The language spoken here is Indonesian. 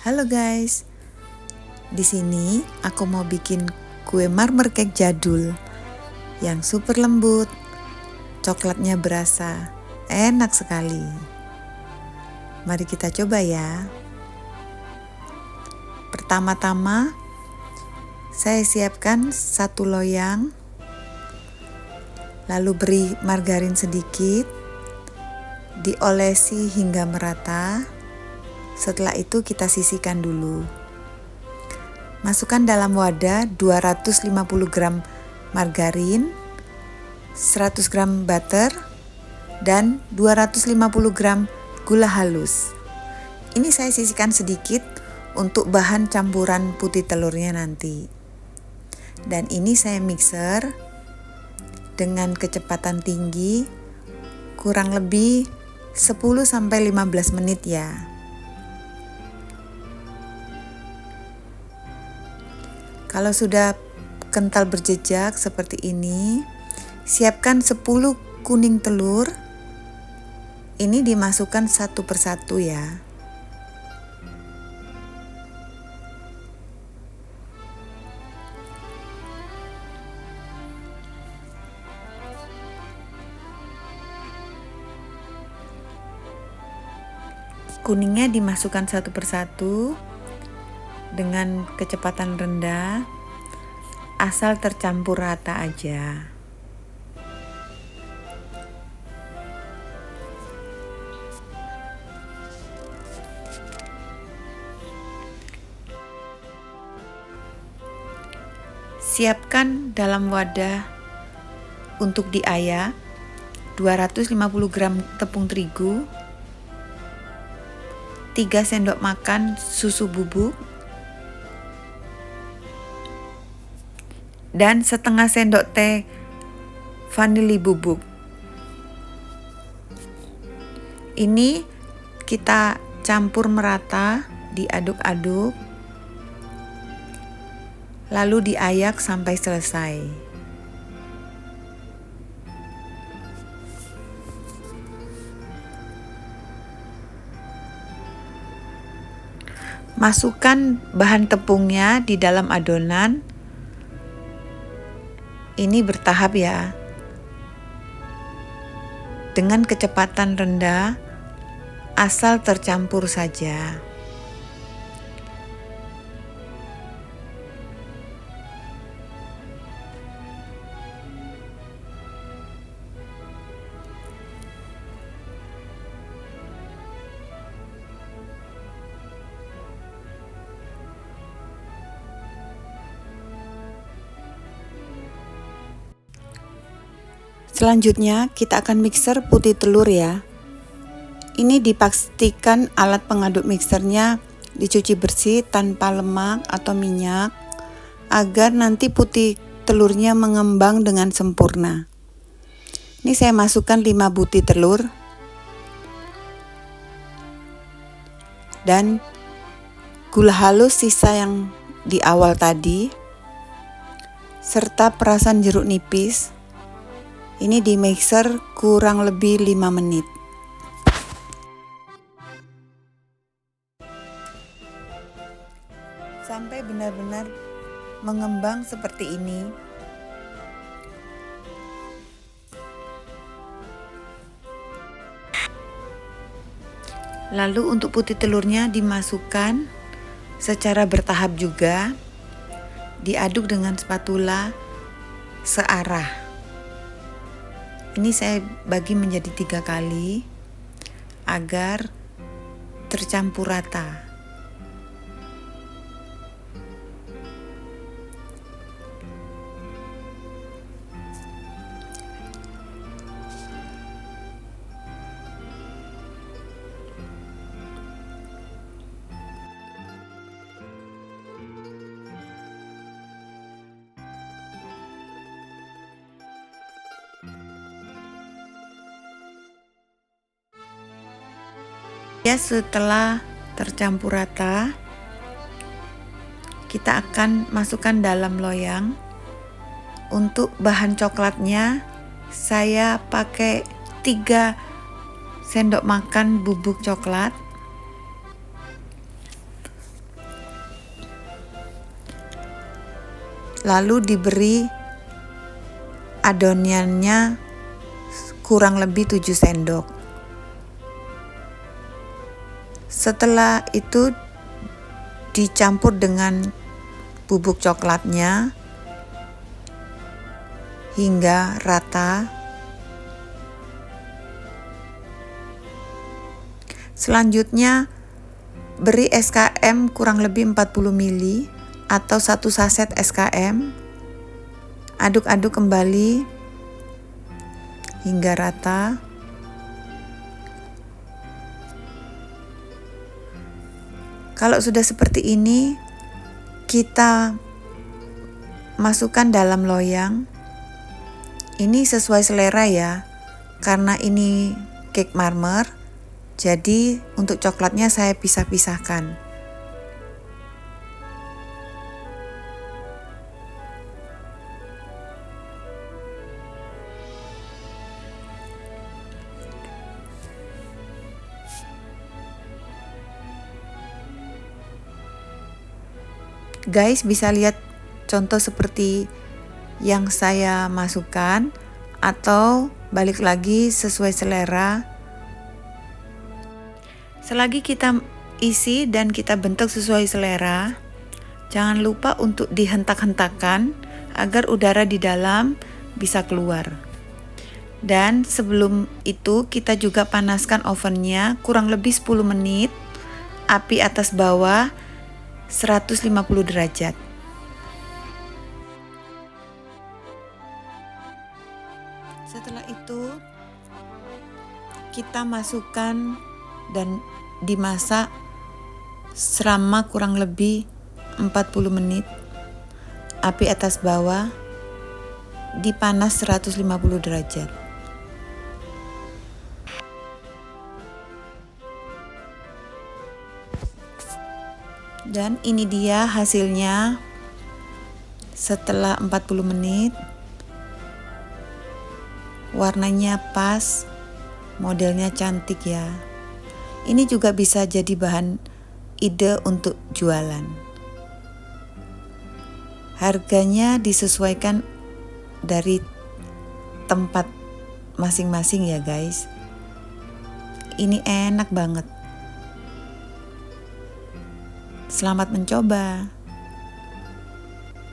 Halo guys, di sini aku mau bikin kue marmer cake jadul yang super lembut, coklatnya berasa enak sekali. Mari kita coba ya. Pertama-tama, saya siapkan 1 loyang, lalu beri margarin sedikit, diolesi hingga merata. Setelah itu kita sisihkan dulu. Masukkan dalam wadah 250 gram margarin, 100 gram butter, dan 250 gram gula halus. Ini saya sisihkan sedikit untuk bahan campuran putih telurnya nanti. Dan ini saya mixer dengan kecepatan tinggi kurang lebih 10-15 menit ya. Kalau sudah kental berjejak seperti ini, siapkan 10 kuning telur. Ini dimasukkan satu persatu ya. Kuningnya dimasukkan satu persatu dengan kecepatan rendah, asal tercampur rata aja. Siapkan dalam wadah untuk diayak 250 gram tepung terigu, 3 sendok makan susu bubuk, dan setengah sendok teh vanili bubuk. Ini kita campur merata, diaduk-aduk, lalu diayak sampai selesai. Masukkan bahan tepungnya di dalam adonan. Ini bertahap ya. Dengan kecepatan rendah, asal tercampur saja. Selanjutnya kita akan mixer putih telur ya. Ini dipastikan alat pengaduk mixernya dicuci bersih tanpa lemak atau minyak agar nanti putih telurnya mengembang dengan sempurna. Ini saya masukkan 5 butir telur dan gula halus sisa yang di awal tadi serta perasan jeruk nipis. Ini di mixer kurang lebih 5 menit. Sampai benar-benar mengembang seperti ini. Lalu untuk putih telurnya dimasukkan secara bertahap juga. Diaduk dengan spatula searah. Ini saya bagi menjadi 3 kali agar tercampur rata. Ya, setelah tercampur rata, kita akan masukkan dalam loyang. Untuk bahan coklatnya, saya pakai 3 sendok makan bubuk coklat. lalu diberi adonannya kurang lebih 7 sendok. Setelah itu dicampur dengan bubuk coklatnya hingga rata. Selanjutnya beri SKM kurang lebih 40 ml atau 1 saset SKM. Aduk-aduk kembali hingga rata. Kalau sudah seperti ini, kita masukkan dalam loyang. Ini sesuai selera ya, karena ini cake marmer, jadi untuk coklatnya saya pisah-pisahkan. Guys, bisa lihat contoh seperti yang saya masukkan atau balik lagi sesuai selera. Selagi kita isi dan kita bentuk sesuai selera, jangan lupa untuk dihentak-hentakan agar udara di dalam bisa keluar. Dan sebelum itu kita juga panaskan ovennya kurang lebih 10 menit, api atas bawah 150 derajat. Setelah itu kita masukkan dan dimasak selama kurang lebih 40 menit, api atas bawah dipanas 150 derajat. Dan ini dia hasilnya setelah 40 menit. Warnanya pas, modelnya cantik ya. Ini juga bisa jadi bahan ide untuk jualan. Harganya disesuaikan dari tempat masing-masing ya guys. Ini enak banget. Selamat mencoba.